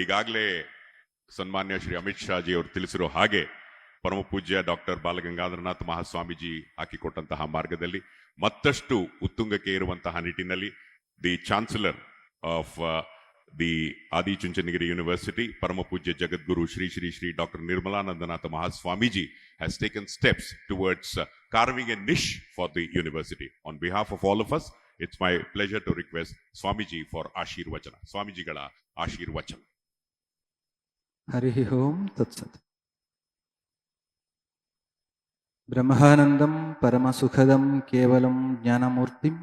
ಈಗಾಗಲೇ ಸನ್ಮಾನ್ಯ ಶ್ರೀ ಅಮಿತ್ ಶಾ ಜಿ ಅವರು ತಿಳಿಸಿರೋ ಹಾಗೆ ಪರಮ ಪೂಜ್ಯ ಡಾಕ್ಟರ್ ಬಾಲಗಂಗಾಧರನಾಥ ಮಹಾಸ್ವಾಮೀಜಿ ಹಾಕಿಕೊಟ್ಟಂತಹ ಮಾರ್ಗದಲ್ಲಿ ಮತ್ತಷ್ಟು ಉತ್ತುಂಗಕ್ಕೆ ಇರುವಂತಹ ನಿಟ್ಟಿನಲ್ಲಿ the chancellor of the Adichunchanagiri university ಪರಮ ಪೂಜ್ಯ ಜಗದ್ಗುರು Shri Shri Shri doctor Nirmalanandanatha Mahaswamiji has taken steps towards carving a niche for the university. On behalf of all of us, it's my pleasure to request Swamiji for Ashirvachana. Swamijigala Ashirvachana. Harihi Om Tatsat. Brahmanandam Paramasukhadam Kevalam Jnanamurtim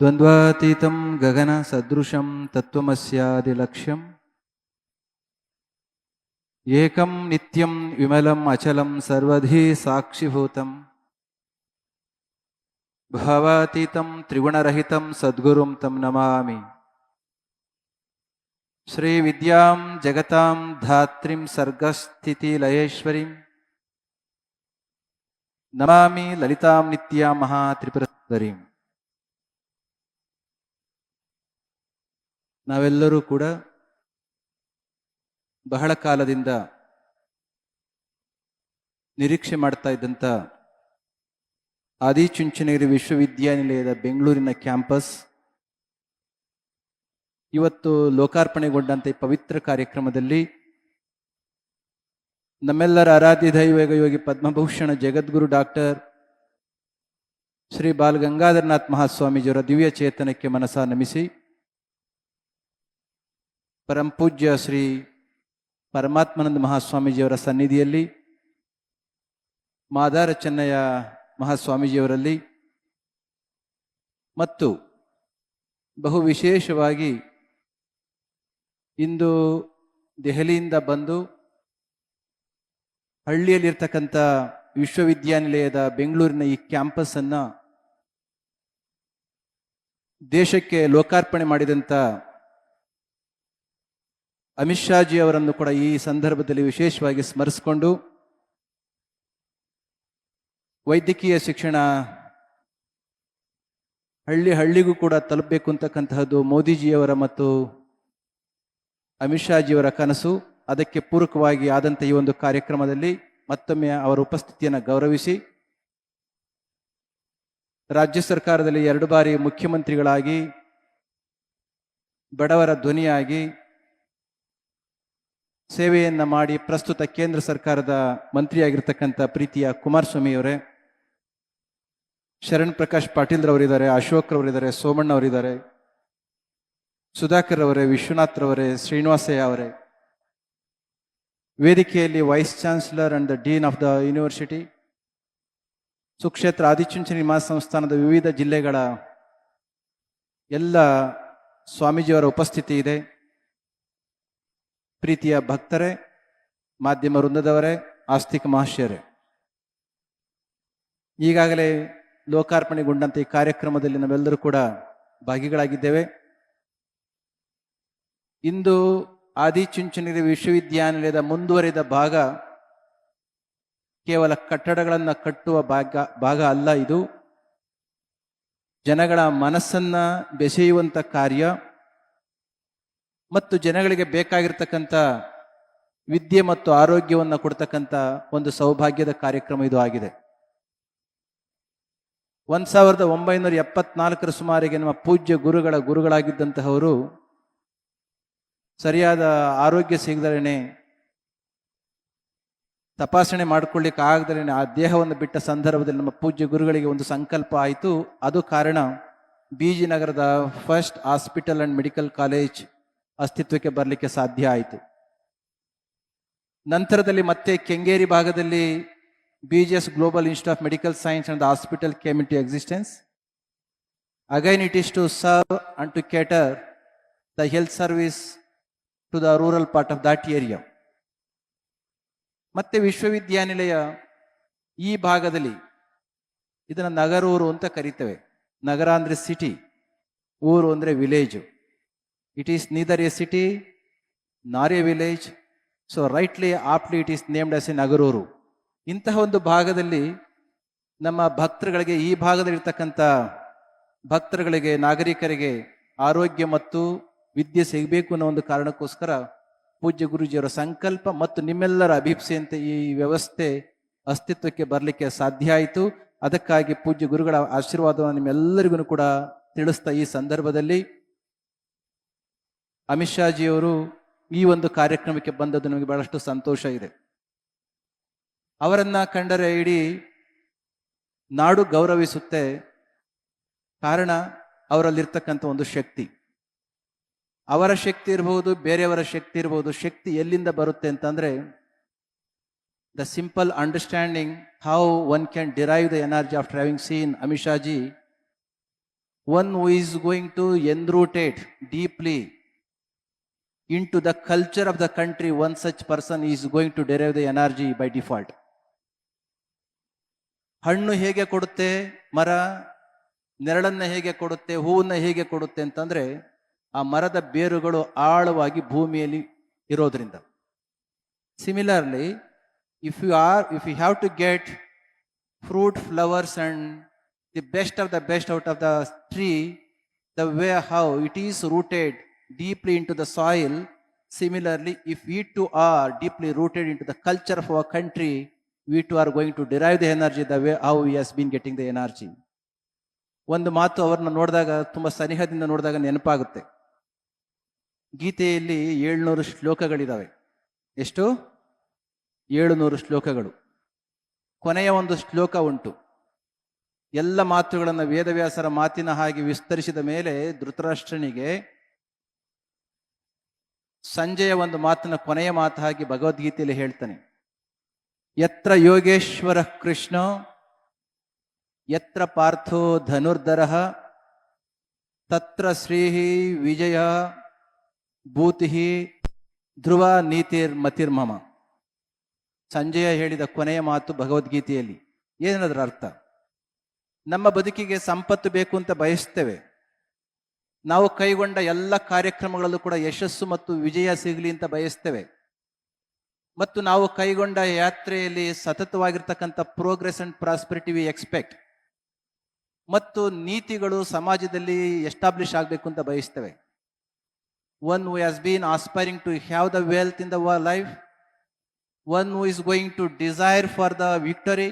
Dvandvatitam Gagana Sadrusham Tattvamasyaadilaksham Ekam Nityam Vimalam Achalam Sarvadhi Sakshibhutam Bhavatitam Trigunarahitam Sadgurum Tam Namami Shri Vidyam Jagatam Dhatrim Sargasthiti Layeshwarim Namami Lalitam Nitya Maha Tripurasudarim. ನಾವೆಲ್ಲರೂ ಕೂಡ ಬಹಳ ಕಾಲದಿಂದ ನಿರೀಕ್ಷೆ ಮಾಡ್ತಾ ಇದ್ದಂಥ ಆದಿಚುಂಚನಗಿರಿ ವಿಶ್ವವಿದ್ಯಾನಿಲಯದ ಬೆಂಗಳೂರಿನ campus ಇವತ್ತು ಲೋಕಾರ್ಪಣೆಗೊಂಡಂಥ ಈ ಪವಿತ್ರ ಕಾರ್ಯಕ್ರಮದಲ್ಲಿ ನಮ್ಮೆಲ್ಲರ ಆರಾಧ್ಯ ದೈವ ಯೋಗಿ ಪದ್ಮಭೂಷಣ ಜಗದ್ಗುರು ಡಾಕ್ಟರ್ ಶ್ರೀ ಬಾಲಗಂಗಾಧರನಾಥ ಮಹಾಸ್ವಾಮೀಜಿಯವರ ದಿವ್ಯ ಚೇತನಕ್ಕೆ ಮನಸ ನಮಿಸಿ ಪರಮ ಪೂಜ್ಯ ಶ್ರೀ ಪರಮಾತ್ಮಾನಂದ ಮಹಾಸ್ವಾಮೀಜಿಯವರ ಸನ್ನಿಧಿಯಲ್ಲಿ ಮಾದಾರ ಚೆನ್ನಯ್ಯ ಮಹಾಸ್ವಾಮೀಜಿಯವರಲ್ಲಿ ಮತ್ತು ಬಹು ವಿಶೇಷವಾಗಿ ಇಂದು ದೆಹಲಿಯಿಂದ ಬಂದು ಹಳ್ಳಿಯಲ್ಲಿರ್ತಕ್ಕಂಥ ವಿಶ್ವವಿದ್ಯಾನಿಲಯದ ಬೆಂಗಳೂರಿನ ಈ ಕ್ಯಾಂಪಸ್ಸನ್ನು ದೇಶಕ್ಕೆ ಲೋಕಾರ್ಪಣೆ ಮಾಡಿದಂಥ ಅಮಿತ್ ಶಾ ಜಿ ಅವರನ್ನು ಕೂಡ ಈ ಸಂದರ್ಭದಲ್ಲಿ ವಿಶೇಷವಾಗಿ ಸ್ಮರಿಸಿಕೊಂಡು ವೈದ್ಯಕೀಯ ಶಿಕ್ಷಣ ಹಳ್ಳಿಗೂ ಕೂಡ ತಲುಪಬೇಕು ಅಂತಕ್ಕಂತಹದ್ದು ಮೋದಿಜಿಯವರ ಮತ್ತು ಅಮಿತ್ ಶಾ ಜಿಯವರ ಕನಸು. ಅದಕ್ಕೆ ಪೂರಕವಾಗಿ ಆದಂಥ ಈ ಒಂದು ಕಾರ್ಯಕ್ರಮದಲ್ಲಿ ಮತ್ತೊಮ್ಮೆ ಅವರ ಉಪಸ್ಥಿತಿಯನ್ನು ಗೌರವಿಸಿ ರಾಜ್ಯ ಸರ್ಕಾರದಲ್ಲಿ 2 ಬಾರಿ ಮುಖ್ಯಮಂತ್ರಿಗಳಾಗಿ ಬಡವರ ಧ್ವನಿಯಾಗಿ ಸೇವೆಯನ್ನು ಮಾಡಿ ಪ್ರಸ್ತುತ ಕೇಂದ್ರ ಸರ್ಕಾರದ ಮಂತ್ರಿಯಾಗಿರ್ತಕ್ಕಂಥ ಪ್ರೀತಿಯ ಕುಮಾರಸ್ವಾಮಿಯವರೇ, ಶರಣ್ ಪ್ರಕಾಶ್ ಪಾಟೀಲ್ ರವರಿದ್ದಾರೆ, ಅಶೋಕ್ ರವರಿದ್ದಾರೆ, ಸೋಮಣ್ಣ ಅವರಿದ್ದಾರೆ, ಸುಧಾಕರ್ ಅವರೇ, ವಿಶ್ವನಾಥ್ ರವರೇ, ಶ್ರೀನಿವಾಸಯ್ಯ ಅವರೇ, ವೇದಿಕೆಯಲ್ಲಿ vice chancellor and the dean of the university, ಸುಕ್ಷೇತ್ರ ಆದಿಚುಂಚನಗಿರಿ ಮಹಾಸಂಸ್ಥಾನದ ವಿವಿಧ ಜಿಲ್ಲೆಗಳ ಎಲ್ಲ ಸ್ವಾಮೀಜಿಯವರ ಉಪಸ್ಥಿತಿ ಇದೆ. ಪ್ರೀತಿಯ ಭಕ್ತರೇ, ಮಾಧ್ಯಮ ವೃಂದದವರೇ, ಆಸ್ತಿಕ ಮಹಾಶಯರೇ, ಈಗಾಗಲೇ ಲೋಕಾರ್ಪಣೆಗೊಂಡಂತೆ ಈ ಕಾರ್ಯಕ್ರಮದಲ್ಲಿ ನಾವೆಲ್ಲರೂ ಕೂಡ ಭಾಗಿಗಳಾಗಿದ್ದೇವೆ. ಇಂದು ಆದಿಚುಂಚನಗಿರಿ ವಿಶ್ವವಿದ್ಯಾನಿಲಯದ ಮುಂದುವರಿದ ಭಾಗ ಕೇವಲ ಕಟ್ಟಡಗಳನ್ನು ಕಟ್ಟುವ ಭಾಗ ಅಲ್ಲ. ಇದು ಜನಗಳ ಮನಸ್ಸನ್ನ ಬೆಸೆಯುವಂಥ ಕಾರ್ಯ ಮತ್ತು ಜನಗಳಿಗೆ ಬೇಕಾಗಿರ್ತಕ್ಕಂಥ ವಿದ್ಯೆ ಮತ್ತು ಆರೋಗ್ಯವನ್ನು ಕೊಡ್ತಕ್ಕಂಥ ಒಂದು ಸೌಭಾಗ್ಯದ ಕಾರ್ಯಕ್ರಮ ಇದು ಆಗಿದೆ. 1974 ಸುಮಾರಿಗೆ ನಮ್ಮ ಪೂಜ್ಯ ಗುರುಗಳಾಗಿದ್ದಂತಹವರು ಸರಿಯಾದ ಆರೋಗ್ಯ ಸಿಗದರೇನೆ, ತಪಾಸಣೆ ಮಾಡಿಕೊಳ್ಳಿಕ್ಕೆ ಆಗದರೇನೆ ಆ ದೇಹವನ್ನು ಬಿಟ್ಟ ಸಂದರ್ಭದಲ್ಲಿ ನಮ್ಮ ಪೂಜ್ಯ ಗುರುಗಳಿಗೆ ಒಂದು ಸಂಕಲ್ಪ ಆಯಿತು. ಅದು ಕಾರಣ BG ನಗರದ first hospital and medical college ಅಸ್ತಿತ್ವಕ್ಕೆ ಬರಲಿಕ್ಕೆ ಸಾಧ್ಯ ಆಯಿತು. ನಂತರದಲ್ಲಿ ಮತ್ತೆ ಕೆಂಗೇರಿ ಭಾಗದಲ್ಲಿ BGS global institute of medical science and hospital came into existence. Again it is to serve and to cater the health service to the rural part of that area. ಮತ್ತೆ ವಿಶ್ವವಿದ್ಯಾನಿಲಯ ಈ ಭಾಗದಲ್ಲಿ ಇದನ್ನು ನಗರೂರು ಅಂತ ಕರೀತೇವೆ. ನಗರ ಅಂದರೆ ಸಿಟಿ, ಊರು ಅಂದರೆ village. It is neither a city nor a village, so rightly aptly it is named as a Nagaruru. ಇಂತಹ ಒಂದು ಭಾಗದಲ್ಲಿ ನಮ್ಮ ಭಕ್ತರುಗಳಿಗೆ, ಈ ಭಾಗದಲ್ಲಿರ್ತಕ್ಕಂಥ ಭಕ್ತರುಗಳಿಗೆ, ನಾಗರಿಕರಿಗೆ ಆರೋಗ್ಯ ಮತ್ತು ವಿದ್ಯೆ ಸಿಗಬೇಕು ಅನ್ನೋ ಒಂದು ಕಾರಣಕ್ಕೋಸ್ಕರ ಪೂಜ್ಯ ಗುರೂಜಿಯವರ ಸಂಕಲ್ಪ ಮತ್ತು ನಿಮ್ಮೆಲ್ಲರ ಅಭಿಪ್ಸೆಯಂತೆ ಈ ವ್ಯವಸ್ಥೆ ಅಸ್ತಿತ್ವಕ್ಕೆ ಬರಲಿಕ್ಕೆ ಸಾಧ್ಯ ಆಯಿತು. ಅದಕ್ಕಾಗಿ ಪೂಜ್ಯ ಗುರುಗಳ ಆಶೀರ್ವಾದವನ್ನು ನಿಮ್ಮೆಲ್ಲರಿಗೂ ಕೂಡ ತಿಳಿಸ್ತಾ ಈ ಸಂದರ್ಭದಲ್ಲಿ ಅಮಿತ್ ಶಾಜಿಯವರು ಈ ಒಂದು ಕಾರ್ಯಕ್ರಮಕ್ಕೆ ಬಂದದ್ದು ನಮಗೆ ಬಹಳಷ್ಟು ಸಂತೋಷ ಇದೆ. ಅವರನ್ನ ಕಂಡರೆ ಇಡೀ ನಾಡು ಗೌರವಿಸುತ್ತೆ. ಕಾರಣ ಅವರಲ್ಲಿರ್ತಕ್ಕಂಥ ಒಂದು ಶಕ್ತಿ, ಅವರ ಶಕ್ತಿ ಇರಬಹುದು, ಬೇರೆಯವರ ಶಕ್ತಿ ಇರಬಹುದು. ಶಕ್ತಿ ಎಲ್ಲಿಂದ ಬರುತ್ತೆ ಅಂತಂದ್ರೆ the simple understanding how one can derive the energy after having seen Amit Shahji. One who is going to enrooted deeply into the culture of the country, one such person is going to derive the energy by default. ಹಣ್ಣು ಹೇಗೆ ಕೊಡುತ್ತೆ, ಮರ ನೆರಳನ್ನ ಹೇಗೆ ಕೊಡುತ್ತೆ, ಹೂವನ್ನ ಹೇಗೆ ಕೊಡುತ್ತೆ ಅಂತಂದ್ರೆ ಆ ಮರದ ಬೇರುಗಳು ಆಳವಾಗಿ ಭೂಮಿಯಲ್ಲಿ ಇರೋದ್ರಿಂದ. Similarly if you have to get fruit, flowers and the best of the best out of the tree, the way how it is rooted deeply into the soil, similarly if we too are deeply rooted into the culture of our country, we too are going to derive the energy the way how we has been getting the energy. ಒಂದು ಮಾತು ಅವರನ್ನು ನೋಡಿದಾಗ, ತುಂಬಾ ಸನಿಹದಿಂದ ನೋಡಿದಾಗ ನೆನಪಾಗುತ್ತೆ. ಗೀತೆಯಲ್ಲಿ 700 ಶ್ಲೋಕಗಳಿದಾವೆ. ಎಷ್ಟು? 700 ಶ್ಲೋಕಗಳು. ಕೊನೆಯ ಒಂದು ಶ್ಲೋಕ ಉಂಟು. ಎಲ್ಲ ಮಾತುಗಳನ್ನು ವೇದವ್ಯಾಸರ ಮಾತಿನ ಹಾಗೆ ವಿಸ್ತರಿಸಿದ ಮೇಲೆ ಧೃತರಾಷ್ಟ್ರನಿಗೆ ಸಂಜೆಯ ಒಂದು ಮಾತನ್ನ ಕೊನೆಯ ಮಾತು ಹಾಗೆ ಭಗವದ್ಗೀತೆಯಲ್ಲಿ ಹೇಳ್ತಾನೆ. ಯತ್ರ ಯೋಗೇಶ್ವರ ಕೃಷ್ಣ ಯತ್ರ ಪಾರ್ಥೋ ಧನುರ್ಧರಃ ತತ್ರ ಶ್ರೀಹಿ ವಿಜಯ ಭೂತಿ ಧ್ರುವ ನೀತಿರ್ ಮತಿರ್ಮಮ. ಸಂಜಯ ಹೇಳಿದ ಕೊನೆಯ ಮಾತು ಭಗವದ್ಗೀತೆಯಲ್ಲಿ. ಏನದರ ಅರ್ಥ? ನಮ್ಮ ಬದುಕಿಗೆ ಸಂಪತ್ತು ಬೇಕು ಅಂತ ಬಯಸ್ತೇವೆ. ನಾವು ಕೈಗೊಂಡ ಎಲ್ಲ ಕಾರ್ಯಕ್ರಮಗಳಲ್ಲೂ ಕೂಡ ಯಶಸ್ಸು ಮತ್ತು ವಿಜಯ ಸಿಗಲಿ ಅಂತ ಬಯಸ್ತೇವೆ. ಮತ್ತು ನಾವು ಕೈಗೊಂಡ ಯಾತ್ರೆಯಲ್ಲಿ ಸತತವಾಗಿರ್ತಕ್ಕಂಥ progress and prosperity we expect. ಮತ್ತು ನೀತಿಗಳು ಸಮಾಜದಲ್ಲಿ ಎಸ್ಟಾಬ್ಲಿಷ್ ಆಗಬೇಕು ಅಂತ ಬಯಸ್ತೇವೆ. One who has been aspiring to have the wealth in the life, one who is going to desire for the victory,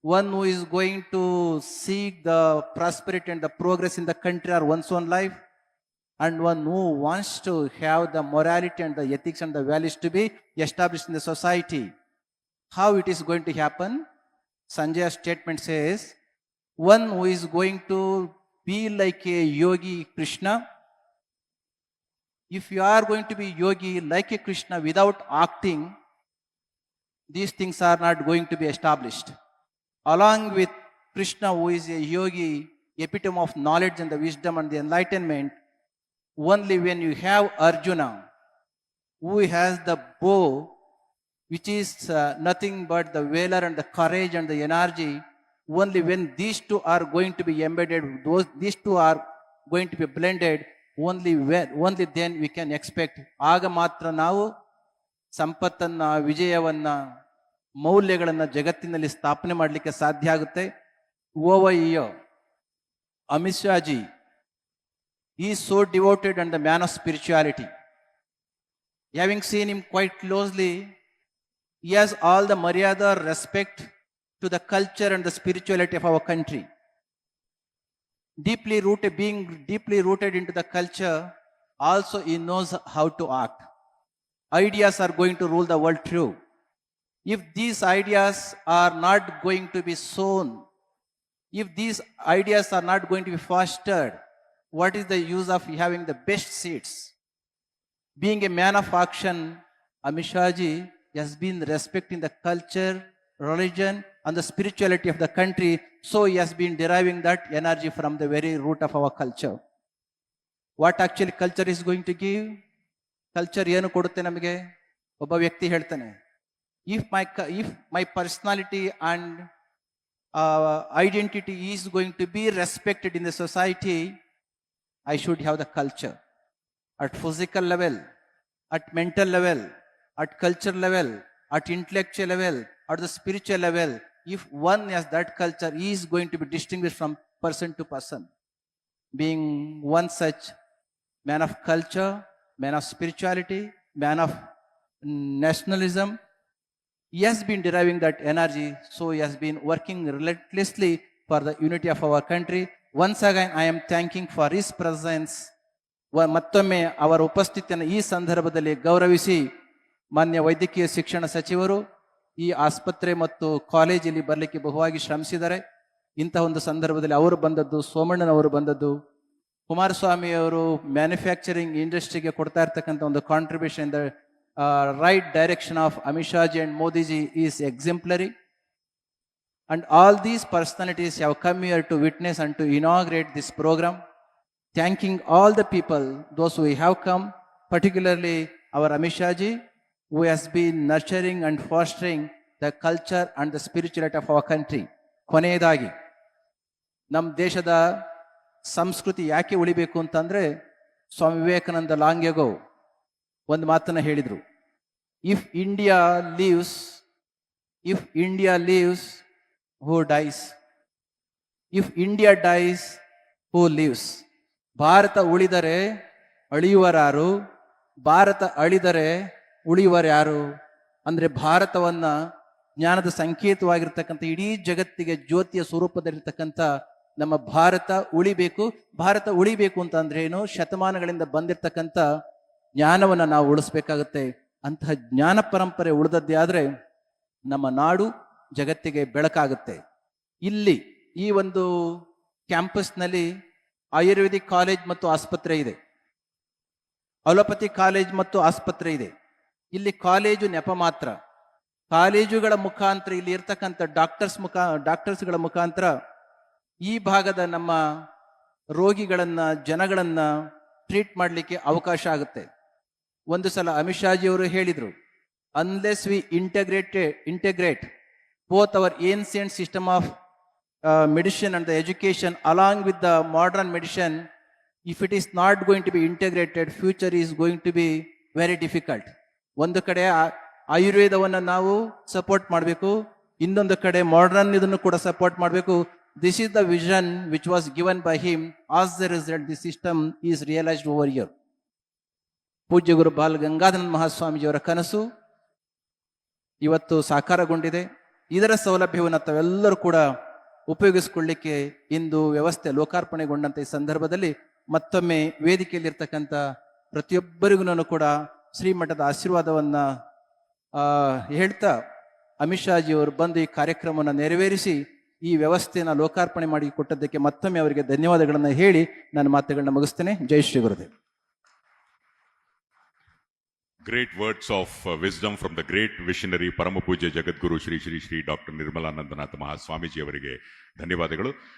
one who is going to seek the prosperity and the progress in the country or one's own life, and one who wants to have the morality and the ethics and the values to be established in the society. How it is going to happen? Sanjay's statement says, one who is going to be like a yogi Krishna. If you are going to be yogi like a Krishna without acting, these things are not going to be established. Along with Krishna, who is a yogi, epitome of knowledge and the wisdom and the enlightenment, only when you have Arjuna, who has the bow, which is nothing but the valor and the courage and the energy, only when these two are going to be embedded, these two are going to be blended, only then we can expect. ಆಗ ಮಾತ್ರ ನಾವು ಸಂಪತ್ತನ್ನ, ವಿಜಯವನ್ನ, ಮೌಲ್ಯಗಳನ್ನು ಜಗತ್ತಿನಲ್ಲಿ ಸ್ಥಾಪನೆ ಮಾಡಲಿಕ್ಕೆ ಸಾಧ್ಯ ಆಗುತ್ತೆ. Over year Amit Shahji is so devoted and the man of spirituality. Having seen him quite closely, he has all the maryada respect to the culture and the spirituality of our country. Being deeply rooted into the culture, also he knows how to act. Ideas are going to rule the world true. If these ideas are not going to be sown, if these ideas are not going to be fostered, what is the use of having the best seeds? Being a man of action, Amit Shahji has been respecting the culture, religion and the spirituality of the country, so he has been deriving that energy from the very root of our culture. What actually culture is going to give? Culture ಏನು ಕೊಡುತ್ತೆ ನಮಗೆ? ಒಬ್ಬ ವ್ಯಕ್ತಿ ಹೇಳ್ತಾನೆ, if my personality and identity is going to be respected in the society, I should have the culture at physical level, at mental level, at cultural level, at intellectual level, at the spiritual level. If one has that culture, he is going to be distinguished from person to person. Being one such man of culture, man of spirituality, man of nationalism. He has been deriving that energy, so he has been working relentlessly for the unity of our country. Once again, I am thanking for his presence. ಮತ್ತೊಮ್ಮೆ ಅವರ ಉಪಸ್ಥಿತಿಯನ್ನು ಈ ಸಂದರ್ಭದಲ್ಲಿ ಗೌರವಿಸಿ ಮಾನ್ಯ ವೈದ್ಯಕೀಯ ಶಿಕ್ಷಣ ಸಚಿವರು ಈ ಆಸ್ಪತ್ರೆ ಮತ್ತು ಕಾಲೇಜಲ್ಲಿ ಬರಲಿಕ್ಕೆ ಬಹುವಾಗಿ ಶ್ರಮಿಸಿದ್ದಾರೆ. ಇಂತಹ ಒಂದು ಸಂದರ್ಭದಲ್ಲಿ ಅವರು ಬಂದದ್ದು, ಸೋಮಣ್ಣನವರು ಬಂದದ್ದು, ಕುಮಾರಸ್ವಾಮಿ ಅವರು ಮ್ಯಾನುಫ್ಯಾಕ್ಚರಿಂಗ್ ಇಂಡಸ್ಟ್ರಿಗೆ ಕೊಡ್ತಾ ಇರ್ತಕ್ಕಂಥ ಒಂದು contribution the right direction of Amit Shah ji and Modi ji is exemplary, and all these personalities have come here to witness and to inaugurate this program. Thanking all the people, those who have come, particularly our Amit Shah ji, who has been nurturing and fostering the culture and the spirituality of our country. ಕೊನೆಯದಾಗಿ ನಮ್ಮ ದೇಶದ ಸಂಸ್ಕೃತಿ ಯಾಕೆ ಉಳಿಬೇಕು ಅಂತಂದ್ರೆ, Swami Vivekananda long ago ಒಂದು ಮಾತನ್ನ ಹೇಳಿದ್ರು, if India lives who dies, if India dies who lives. Bharat ಉಳಿದರೆ ಅಳಿಯುವರಾರು, ಭಾರತ ಅಳಿದರೆ ಉಳಿಯುವರ್ಯಾರು. ಅಂದ್ರೆ ಭಾರತವನ್ನ ಜ್ಞಾನದ ಸಂಕೇತವಾಗಿರ್ತಕ್ಕಂಥ, ಇಡೀ ಜಗತ್ತಿಗೆ ಜ್ಯೋತಿಯ ಸ್ವರೂಪದಲ್ಲಿರ್ತಕ್ಕಂಥ ನಮ್ಮ ಭಾರತ ಉಳಿಬೇಕು. ಭಾರತ ಉಳಿಬೇಕು ಅಂತಂದ್ರೆ ಏನು? ಶತಮಾನಗಳಿಂದ ಬಂದಿರತಕ್ಕಂಥ ಜ್ಞಾನವನ್ನು ನಾವು ಉಳಿಸ್ಬೇಕಾಗತ್ತೆ. ಅಂತಹ ಜ್ಞಾನ ಪರಂಪರೆ ಉಳಿದದ್ದೇ ಆದ್ರೆ ನಮ್ಮ ನಾಡು ಜಗತ್ತಿಗೆ ಬೆಳಕಾಗುತ್ತೆ. ಇಲ್ಲಿ ಈ ಒಂದು ಕ್ಯಾಂಪಸ್ನಲ್ಲಿ ಆಯುರ್ವೇದಿಕ್ ಕಾಲೇಜ್ ಮತ್ತು ಆಸ್ಪತ್ರೆ ಇದೆ, ಅಲೋಪತಿ ಕಾಲೇಜ್ ಮತ್ತು ಆಸ್ಪತ್ರೆ ಇದೆ. ಇಲ್ಲಿ ಕಾಲೇಜು ನೆಪ ಮಾತ್ರ. ಕಾಲೇಜುಗಳ ಮುಖಾಂತರ ಇಲ್ಲಿ ಇರ್ತಕ್ಕಂಥ ಡಾಕ್ಟರ್ಸ್ಗಳ ಮುಖಾಂತರ ಈ ಭಾಗದ ನಮ್ಮ ರೋಗಿಗಳನ್ನ, ಜನಗಳನ್ನ ಟ್ರೀಟ್ ಮಾಡಲಿಕ್ಕೆ ಅವಕಾಶ ಆಗುತ್ತೆ. ಒಂದು ಸಲ ಅಮಿತ್ ಶಾ ಜಿ ಅವರು ಹೇಳಿದ್ರು, unless we integrate both our ancient system of medicine and the education along with the modern medicine, if it is not going to be integrated, future is going to be very difficult. ಒಂದು ಕಡೆ ಆಯುರ್ವೇದವನ್ನು ನಾವು support ಮಾಡಬೇಕು, ಇನ್ನೊಂದು ಕಡೆ modern ಇದನ್ನು ಕೂಡ support ಮಾಡಬೇಕು. This is the vision which was given by him. As the result, the system is realized over here. ಪೂಜ್ಯ ಗುರು ಬಾಲ ಗಂಗಾಧರ ಮಹಾಸ್ವಾಮೀಜಿಯವರ ಕನಸು ಇವತ್ತು ಸಾಕಾರಗೊಂಡಿದೆ. ಇದರ ಸೌಲಭ್ಯವನ್ನು ತಾವೆಲ್ಲರೂ ಕೂಡ ಉಪಯೋಗಿಸಿಕೊಳ್ಳಿಕ್ಕೆ ಇಂದು ವ್ಯವಸ್ಥೆ ಲೋಕಾರ್ಪಣೆಗೊಂಡಂತ ಈ ಸಂದರ್ಭದಲ್ಲಿ ಮತ್ತೊಮ್ಮೆ ವೇದಿಕೆಯಲ್ಲಿರ್ತಕ್ಕಂಥ ಪ್ರತಿಯೊಬ್ಬರಿಗೂ ಕೂಡ ಶ್ರೀಮಠದ ಆಶೀರ್ವಾದವನ್ನ ಹೇಳ್ತಾ, ಅಮಿತ್ ಶಾ ಜಿ ಅವರು ಬಂದು ಈ ಕಾರ್ಯಕ್ರಮವನ್ನು ನೆರವೇರಿಸಿ ಈ ವ್ಯವಸ್ಥೆಯನ್ನು ಲೋಕಾರ್ಪಣೆ ಮಾಡಿ ಕೊಟ್ಟದ್ದಕ್ಕೆ ಮತ್ತೊಮ್ಮೆ ಅವರಿಗೆ ಧನ್ಯವಾದಗಳನ್ನು ಹೇಳಿ ನನ್ನ ಮಾತುಗಳನ್ನ ಮುಗಿಸ್ತೇನೆ. ಜೈ Shri Gurudev. Great words of wisdom from the great visionary Parama Pujya Jagadguru Shri Dr. Nirmalanandanath Mahaswamiji ಅವರಿಗೆ ಧನ್ಯವಾದಗಳು.